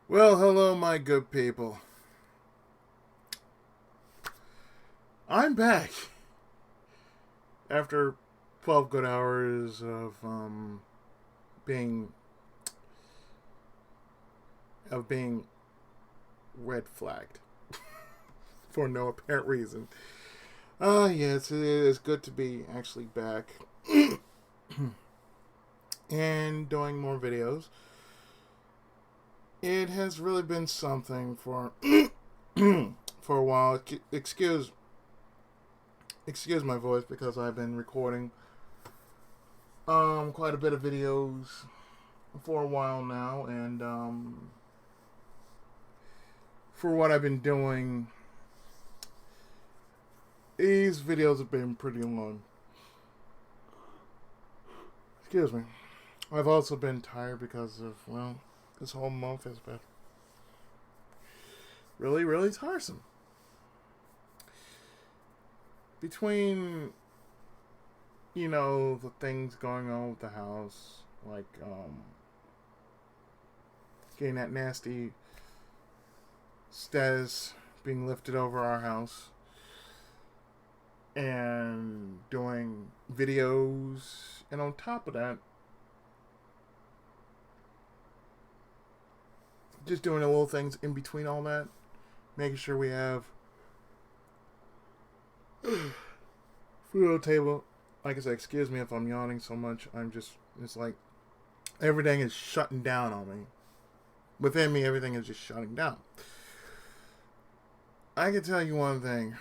Well, hello, my good people. I'm back after 12 good hours of being being red flagged for no apparent reason. Yes, it is good to be actually back and doing more videos. It has really been something for for a while. Excuse my voice because I've been recording quite a bit of videos for a while now, and for what I've been doing, these videos have been pretty long. Excuse me. I've also been tired because of, well, this whole month has been really, really tiresome. Between, the things going on with the house, like getting that nasty status being lifted over our house, and doing videos, and on top of that, just doing the little things in between all that, making sure we have food on the table. Like I said, excuse me if I'm yawning so much. It's like everything is shutting down on me. Within me, everything is just shutting down. I can tell you one thing.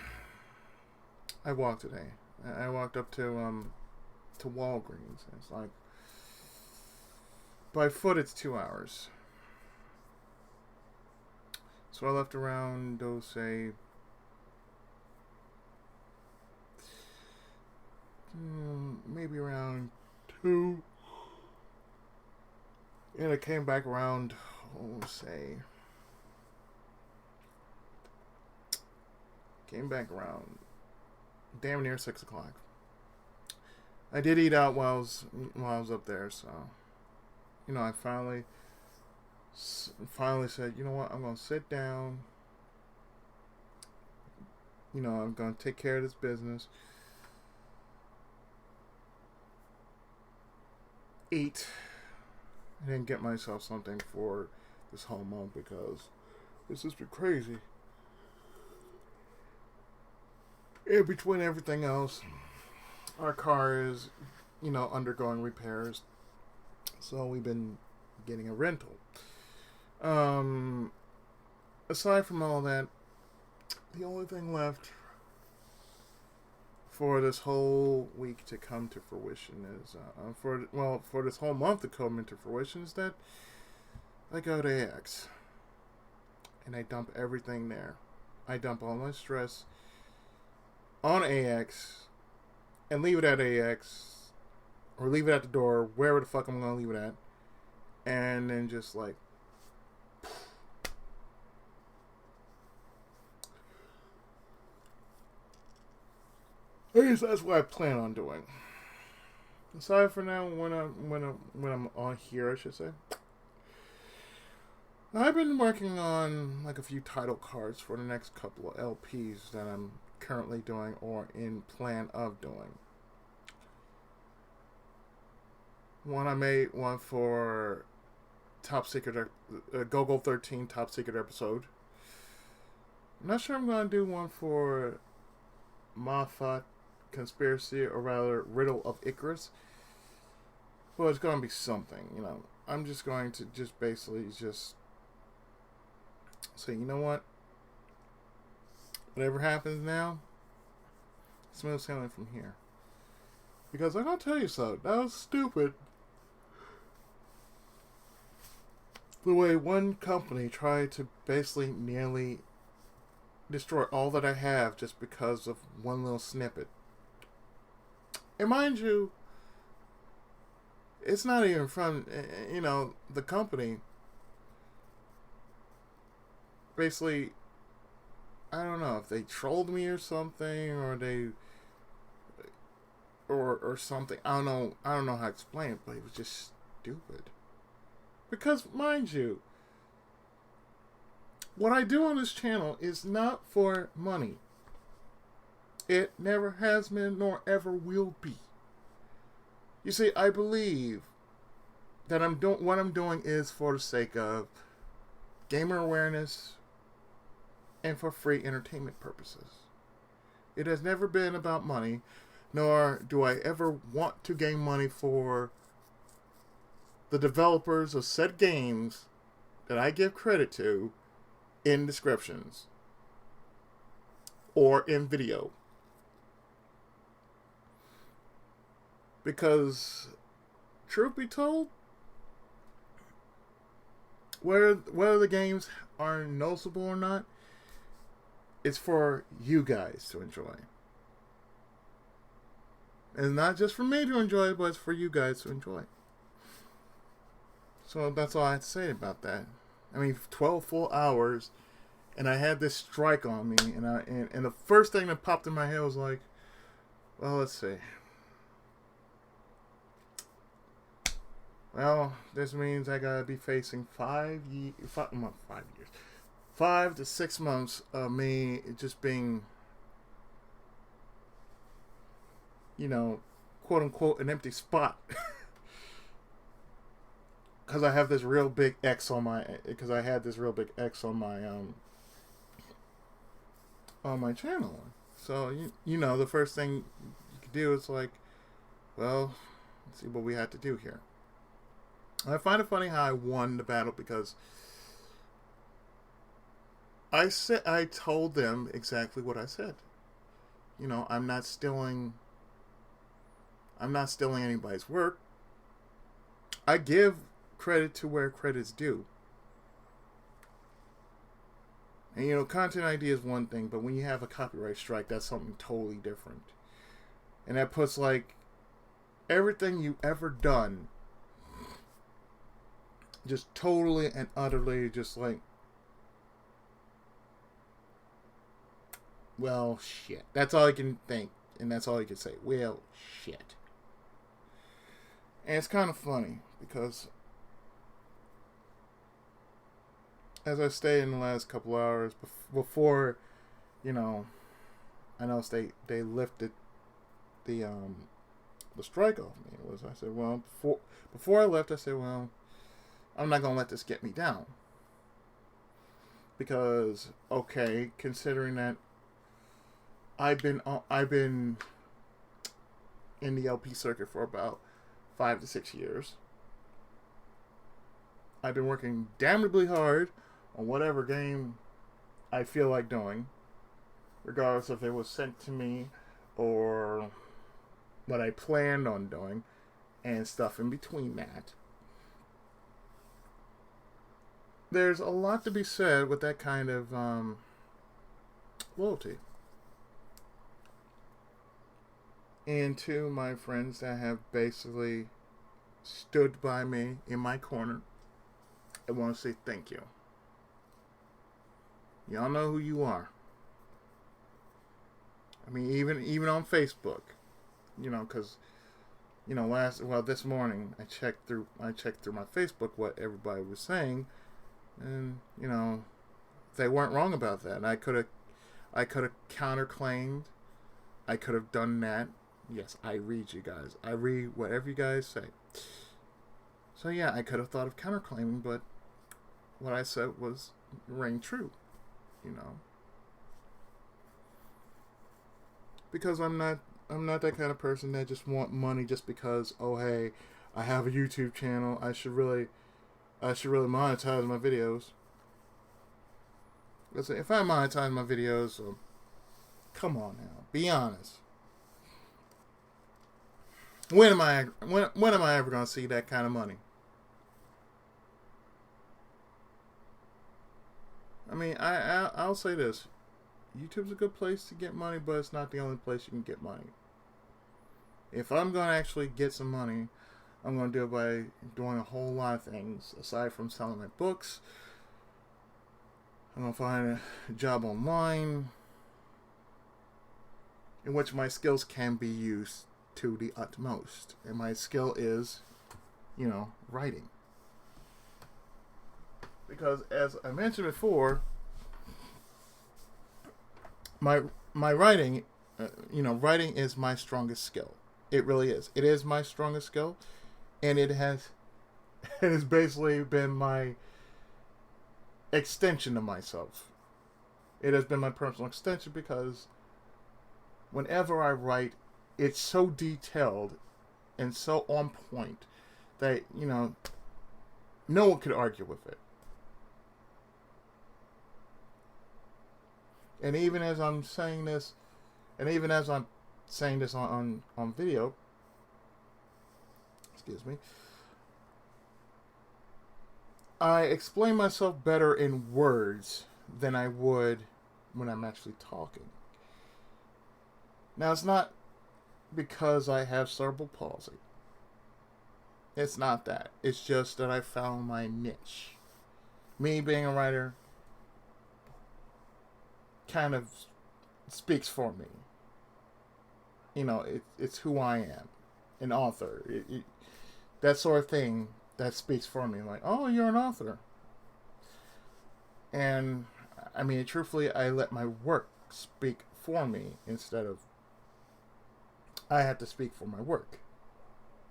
I walked today. I walked up to Walgreens. It's like, by foot, it's 2 hours. So I left around, say, maybe around 2. And I came back around, came back around damn near 6 o'clock. I did eat out while I was up there, so, I finally said, you know what, I'm going to sit down. I'm going to take care of this business. Eat. And then get myself something for this whole month because this has been crazy. And between everything else, our car is, undergoing repairs. So we've been getting a rental. Aside from all that, the only thing left for this whole week to come to fruition is, for this whole month to come into fruition is that I go to AX and I dump everything there. I dump all my stress on AX and leave it at AX or leave it at the door, wherever the fuck I'm gonna leave it at, and then just like I guess that's what I plan on doing. Aside from now, when I'm on here, I should say, I've been working on like a few title cards for the next couple of LPs that I'm currently doing or in plan of doing. I made one for Top Secret, Go 13 Top Secret episode. I'm not sure I'm gonna do one for Moffat Conspiracy, or rather Riddle of Icarus. Well, it's gonna be something, I'm just going to basically say, you know what? Whatever happens now, smooth sailing from here. Because I gotta tell you so, that was stupid. The way one company tried to basically nearly destroy all that I have just because of one little snippet. And mind you, it's not even from, the company. Basically, I don't know if they trolled me or something, or something. I don't know how to explain it, but it was just stupid. Because, mind you, what I do on this channel is not for money. It never has been nor ever will be. You see, I believe that what I'm doing is for the sake of gamer awareness and for free entertainment purposes. It has never been about money, nor do I ever want to gain money for the developers of said games that I give credit to in descriptions or in video. Because, truth be told, whether the games are noticeable or not, it's for you guys to enjoy. And not just for me to enjoy, but it's for you guys to enjoy. So that's all I have to say about that. I mean, 12 full hours, and I had this strike on me, and the first thing that popped in my head was like, well, let's see. Well, this means I gotta be facing 5 to 6 months of me just being, quote unquote, an empty spot. Because I have this real big X on my, on my channel. So the first thing you could do is like, well, let's see what we had to do here. I find it funny how I won the battle because I told them exactly what I said. I'm not stealing anybody's work. I give credit to where credit's due. And content ID is one thing, but when you have a copyright strike, that's something totally different. And that puts like everything you've ever done just totally and utterly just like, well, shit. That's all I can think. And that's all you can say. Well, shit. And it's kind of funny because as I stayed in the last couple hours before, I know they lifted the strike off me. I said, well, before I left, I said, well, I'm not gonna let this get me down because, okay, considering that I've been in the LP circuit for about 5 to 6 years. I've been working damnably hard on whatever game I feel like doing, regardless if it was sent to me or what I planned on doing and stuff in between that. There's a lot to be said with that kind of loyalty. And to my friends that have basically stood by me in my corner, I want to say thank you. Y'all know who you are. I mean, even on Facebook, because this morning I checked through my Facebook what everybody was saying, and they weren't wrong about that. And I could have counterclaimed. I could have done that. Yes, I read you guys. I read whatever you guys say. So yeah, I could have thought of counterclaiming, but what I said rang true, because I'm not that kind of person that just want money just because, oh hey, I have a YouTube channel. I should really monetize my videos. Listen, if I monetize my videos, come on now, be honest. When am I ever gonna see that kind of money? I mean, I'll say this: YouTube's a good place to get money, but it's not the only place you can get money. If I'm gonna actually get some money, I'm gonna do it by doing a whole lot of things aside from selling my books. I'm gonna find a job online in which my skills can be used to the utmost, and my skill is, writing. Because as I mentioned before, my my writing, writing is my strongest skill. It really is. It is my strongest skill, and it has basically been my extension of myself. It has been my personal extension because whenever I write, it's so detailed and so on point that no one could argue with it. And even as I'm saying this, and even as I'm saying this on video, excuse me, I explain myself better in words than I would when I'm actually talking. Now, it's not because I have cerebral palsy. It's not that. It's just that I found my niche. Me being a writer kind of speaks for me. It's who I am. An author. That sort of thing that speaks for me. Like, oh, you're an author. And, I mean, truthfully, I let my work speak for me instead of I have to speak for my work.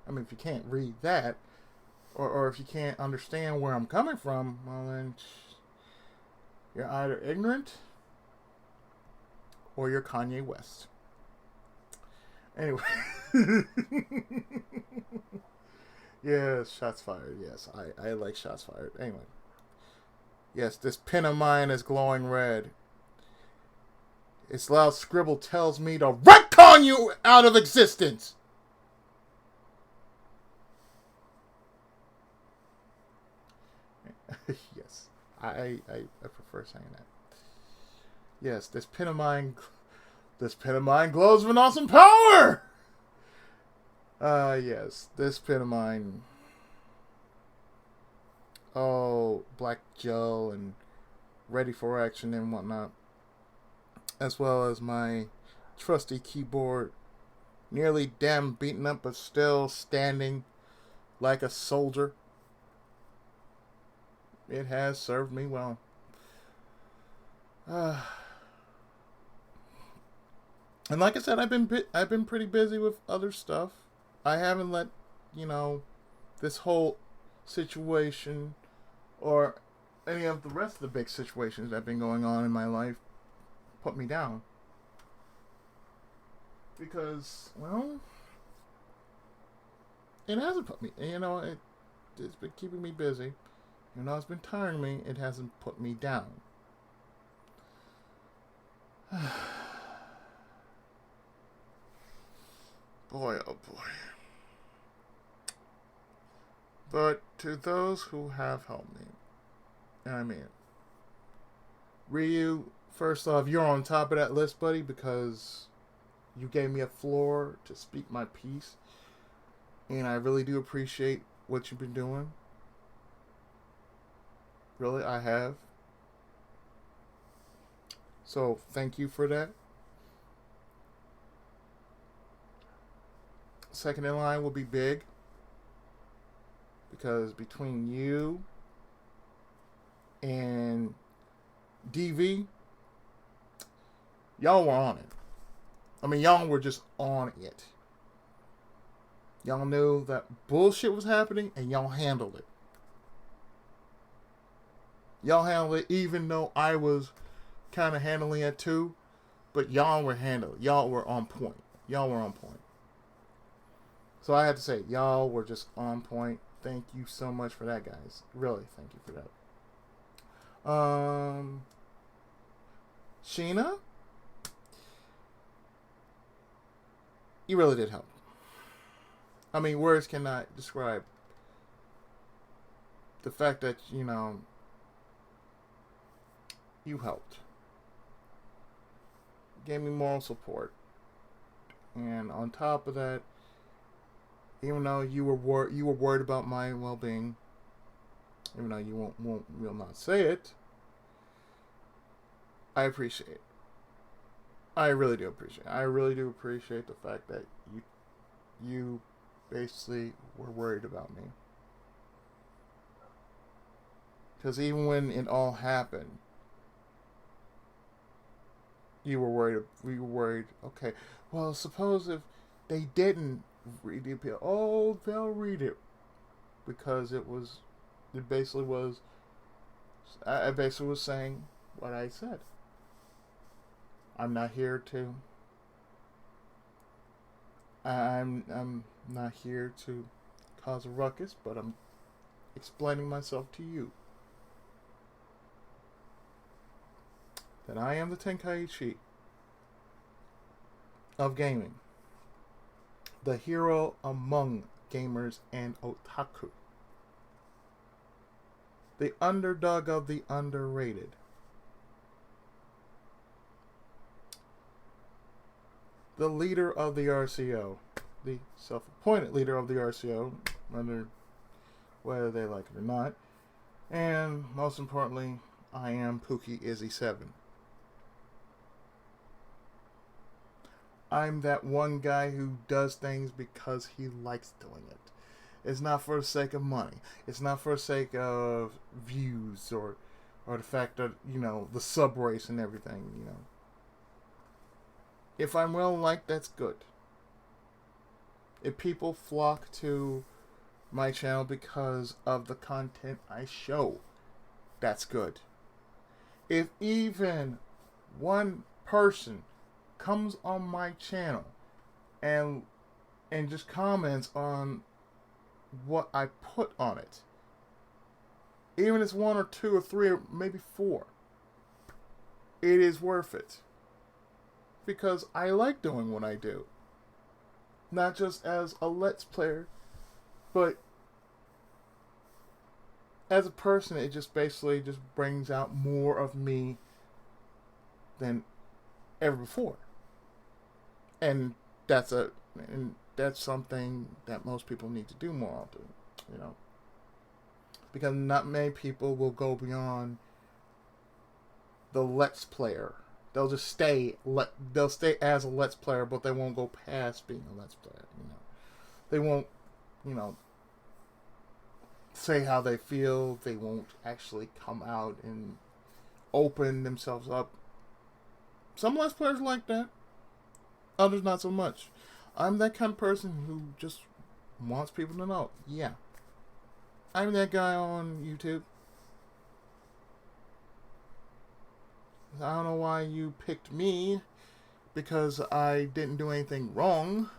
I mean, if you can't read that, or if you can't understand where I'm coming from, well, then you're either ignorant or you're Kanye West. Anyway. Yes, shots fired. Yes, I like shots fired. Anyway. Yes, this pen of mine is glowing red. Its loud scribble tells me to retcon you out of existence. Yes, I prefer saying that. Yes, this pen of mine glows with awesome power. Yes, this pen of mine. Oh, Black Joe and Ready for Action and whatnot, as well as my trusty keyboard, nearly damn beaten up but still standing like a soldier. It has served me well. And like I said, I've been pretty busy with other stuff. I haven't let this whole situation or any of the rest of the big situations that have been going on in my life put me down. Because, well, it hasn't put me, it's been keeping me busy. It's been tiring me, it hasn't put me down. Boy, oh boy. But to those who have helped me, and I mean it, Ryu, first off, you're on top of that list, buddy, because you gave me a floor to speak my piece. And I really do appreciate what you've been doing. Really, I have. So, thank you for that. Second in line will be Big. Because between you and DV, y'all were on it. I mean, y'all were just on it. Y'all knew that bullshit was happening and y'all handled it. Y'all handled it even though I was kind of handling it too. But y'all were handled. Y'all were on point. Y'all were on point. So I had to say, y'all were just on point. Thank you so much for that, guys. Really, thank you for that. Sheena, you really did help. I mean, words cannot describe the fact that, you helped. Gave me moral support. And on top of that, even though you were worried about my well-being, even though you will not say it, I appreciate it. I really do appreciate it. I really do appreciate the fact that you basically were worried about me. Because even when it all happened, you were worried. We were worried. Okay, well, suppose if they didn't read the appeal, oh, they'll read it because it was. It basically was. I basically was saying what I said. I'm not here to. I'm not here to cause a ruckus, but I'm explaining myself to you. That I am the Tenkaichi of gaming. The hero among gamers and otaku. The underdog of the underrated. The leader of the RCO. The self-appointed leader of the RCO, whether they like it or not. And most importantly, I am Pookie Izzy 7. I'm that one guy who does things because he likes doing it. It's not for the sake of money. It's not for the sake of views or the fact that, the sub race and everything, If I'm well liked, that's good. If people flock to my channel because of the content I show, that's good. If even one person comes on my channel and just comments on what I put on it, even if it's 1 or 2 or 3 or maybe 4, it is worth it. Because I like doing what I do. Not just as a Let's Player, but as a person. It just basically just brings out more of me than ever before. And that's something that most people need to do more often, because not many people will go beyond the Let's Player. They'll just stay as a Let's Player, but they won't go past being a Let's Player. They won't, say how they feel. They won't actually come out and open themselves up. Some Let's Players like that. Others not so much. I'm that kind of person who just wants people to know. Yeah. I'm that guy on YouTube. I don't know why you picked me, because I didn't do anything wrong.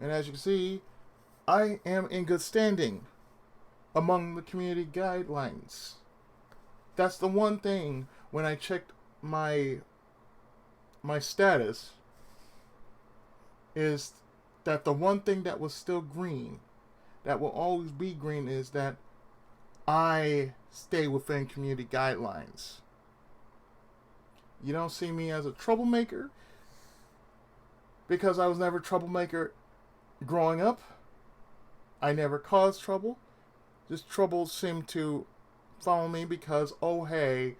And as you can see, I am in good standing among the community guidelines. That's the one thing when I checked my status, is that the one thing that was still green, that will always be green, is that I stay within community guidelines. You don't see me as a troublemaker, because I was never a troublemaker growing up. I never caused trouble. Just trouble seemed to follow me because, oh hey,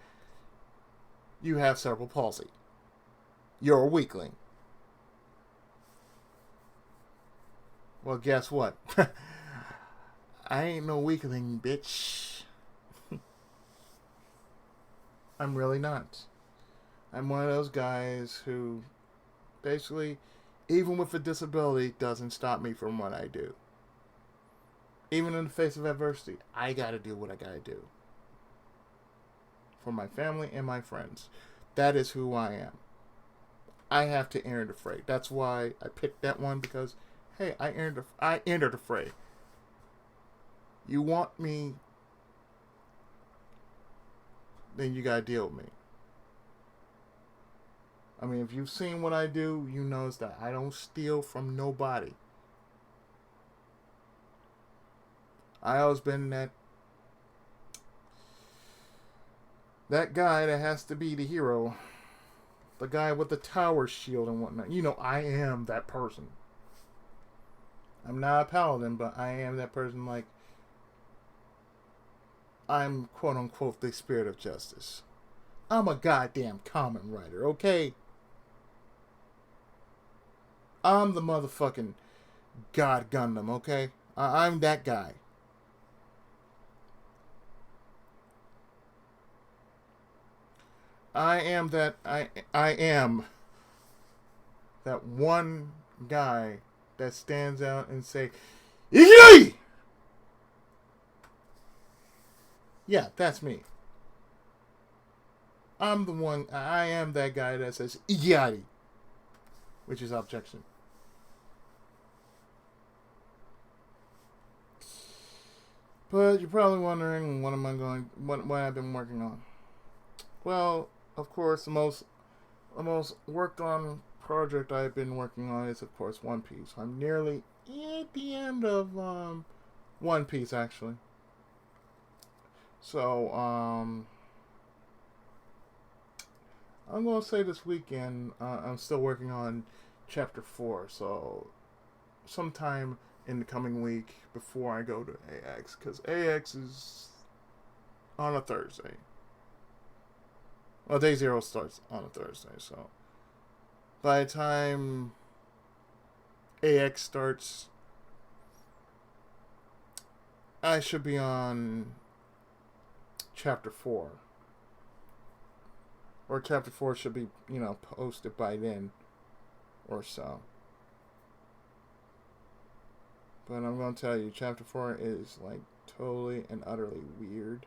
you have cerebral palsy. You're a weakling. Well, guess what? I ain't no weakling, bitch. I'm really not. I'm one of those guys who basically, even with a disability, doesn't stop me from what I do. Even in the face of adversity, I gotta do what I gotta do. For my family and my friends. That is who I am. I have to enter the fray. That's why I picked that one, because, hey, I entered the fray. You want me, then you gotta deal with me. I mean, if you've seen what I do, you know that I don't steal from nobody. I always been that guy that has to be the hero. The guy with the tower shield and whatnot. I am that person. I'm not a paladin, but I am that person. Like, I'm quote unquote the spirit of justice. I'm a goddamn common writer, okay? I'm the motherfucking God Gundam, okay? I'm that guy. I am that one guy that stands out and say, "Yay!" Yeah, that's me. I'm the one. I am that guy that says "Iggy," which is objection. But you're probably wondering what am I going, what I've been working on. Well, of course, the most worked on project I've been working on is, of course, One Piece. I'm nearly at the end of One Piece, actually. So, I'm gonna say this weekend I'm still working on chapter 4. So, sometime in the coming week before I go to AX, because AX is on a Thursday. Well, Day Zero starts on a Thursday, so by the time AX starts, I should be on chapter 4. Or chapter 4 should be, posted by then or so. But I'm going to tell you, chapter 4 is like totally and utterly weird.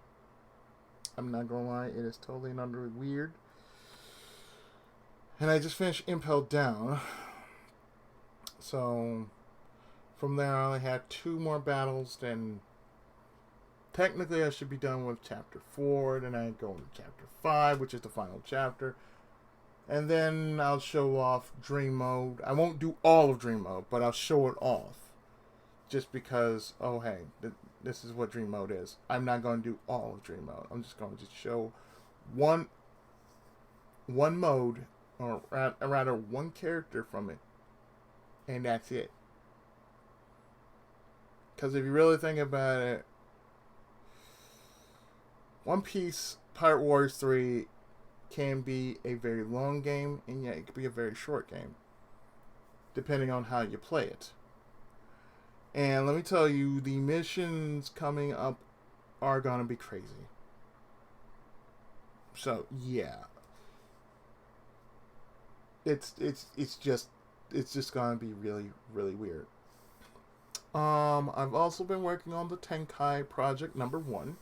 I'm not going to lie, it is totally and utterly weird. And I just finished Impelled Down. So from there, I only had 2 more battles. Then technically, I should be done with chapter 4. Then I go into chapter 5, which is the final chapter. And then I'll show off Dream Mode. I won't do all of Dream Mode, but I'll show it off. Just because, oh hey, this is what Dream Mode is. I'm not going to do all of Dream Mode. I'm just going to show one mode, or rather one character from it. And that's it. Because if you really think about it, One Piece Pirate Warriors 3 can be a very long game, and yet it could be a very short game, depending on how you play it. And let me tell you, the missions coming up are gonna be crazy. So yeah, it's just gonna be really really weird. I've also been working on the Tenkai project number 1,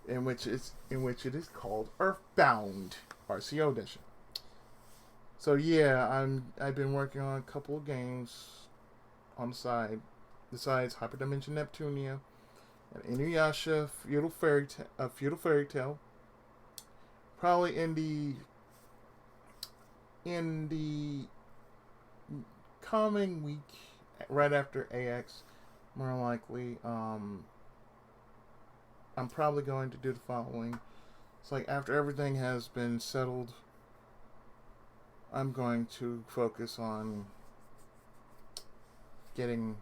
in which it is called Earthbound RCO edition. So yeah, I've been working on a couple of games on the side, besides Hyperdimension Neptunia and Inuyasha Feudal Fairy Tale. Probably in the coming week, right after AX, more likely. I'm probably going to do the following. It's like after everything has been settled, I'm going to focus on getting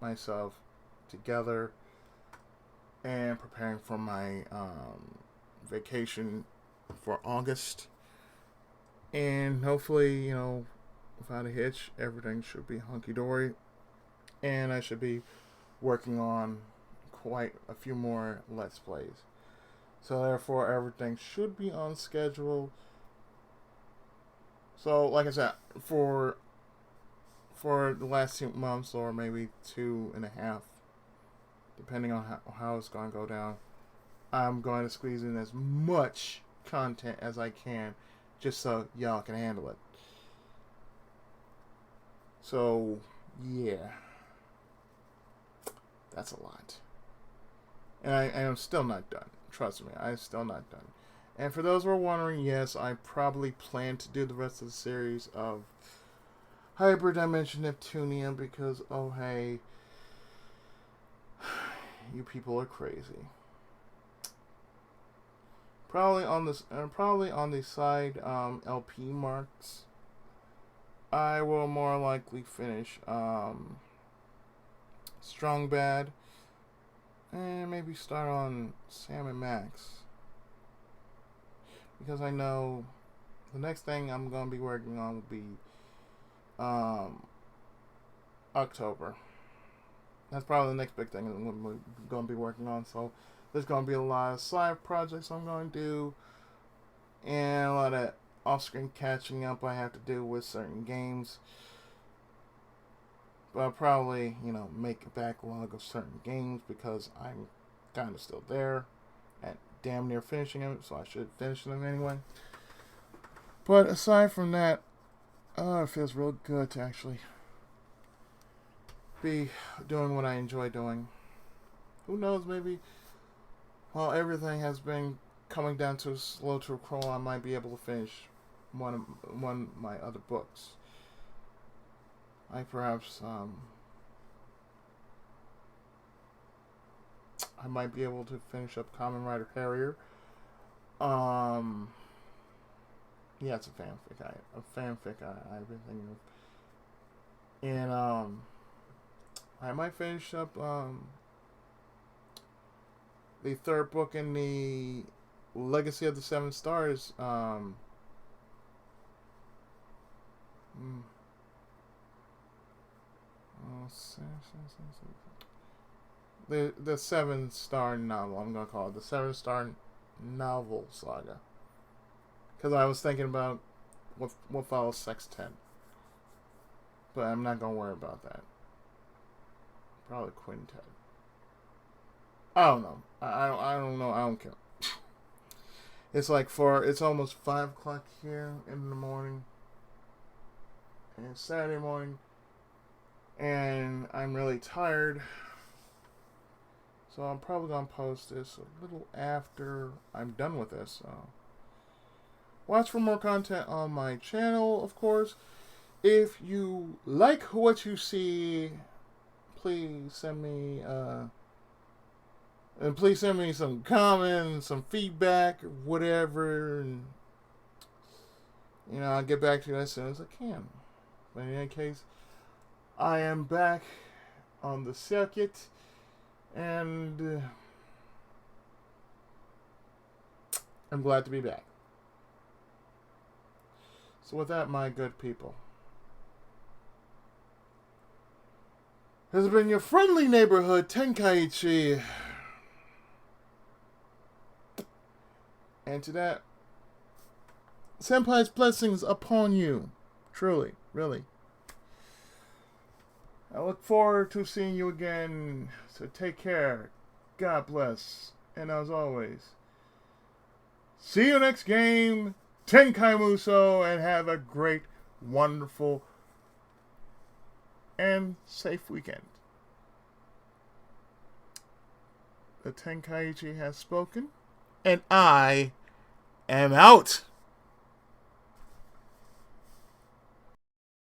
myself together and preparing for my vacation for August. And hopefully, without a hitch, everything should be hunky dory. And I should be working on quite a few more Let's Plays. So therefore, everything should be on schedule. So, like I said, for the last 2 months, or maybe 2.5, depending on how it's going to go down, I'm going to squeeze in as much content as I can, just so y'all can handle it. So, yeah. That's a lot. And I am still not done. Trust me, I'm still not done. And for those who are wondering, yes, I probably plan to do the rest of the series of Hyperdimension Neptunia because, oh hey, you people are crazy. Probably on the side LP marks, I will more likely finish Strong Bad and maybe start on Sam and Max, because I know the next thing I'm gonna be working on will be October. That's probably the next big thing I'm going to be working on. So there's going to be a lot of side projects I'm going to do, and a lot of off-screen catching up I have to do with certain games. But I'll probably, make a backlog of certain games because I'm kind of still there and damn near finishing them, so I should finish them anyway. But aside from that, it feels real good to actually be doing what I enjoy doing. Who knows, maybe while everything has been coming down to a crawl, I might be able to finish one of my other books. I perhaps I might be able to finish up Kamen Rider Harrier. Yeah, it's a fanfic I've been thinking of, and I might finish up the third book in the Legacy of the Seven Stars. The 7-star novel. I'm gonna call it the 7-star novel saga, because I was thinking about what follows Sextet, but I'm not gonna worry about that. Probably Quintet. I don't know. I don't know. I don't care. It's it's almost 5 o'clock here in the morning, and it's Saturday morning, and I'm really tired. So I'm probably going to post this a little after I'm done with this. So watch for more content on my channel, of course. If you like what you see, please send me some comments, some feedback, whatever, and I'll get back to you as soon as I can. But in any case, I am back on the circuit, and I'm glad to be back. So with that, my good people, this has been your friendly neighborhood Tenkaichi. And to that, Senpai's blessings upon you. Truly, really. I look forward to seeing you again. So take care. God bless. And as always, see you next game. Tenkai Muso. And have a great, wonderful, and safe weekend. The Tenkaichi has spoken. And I am out.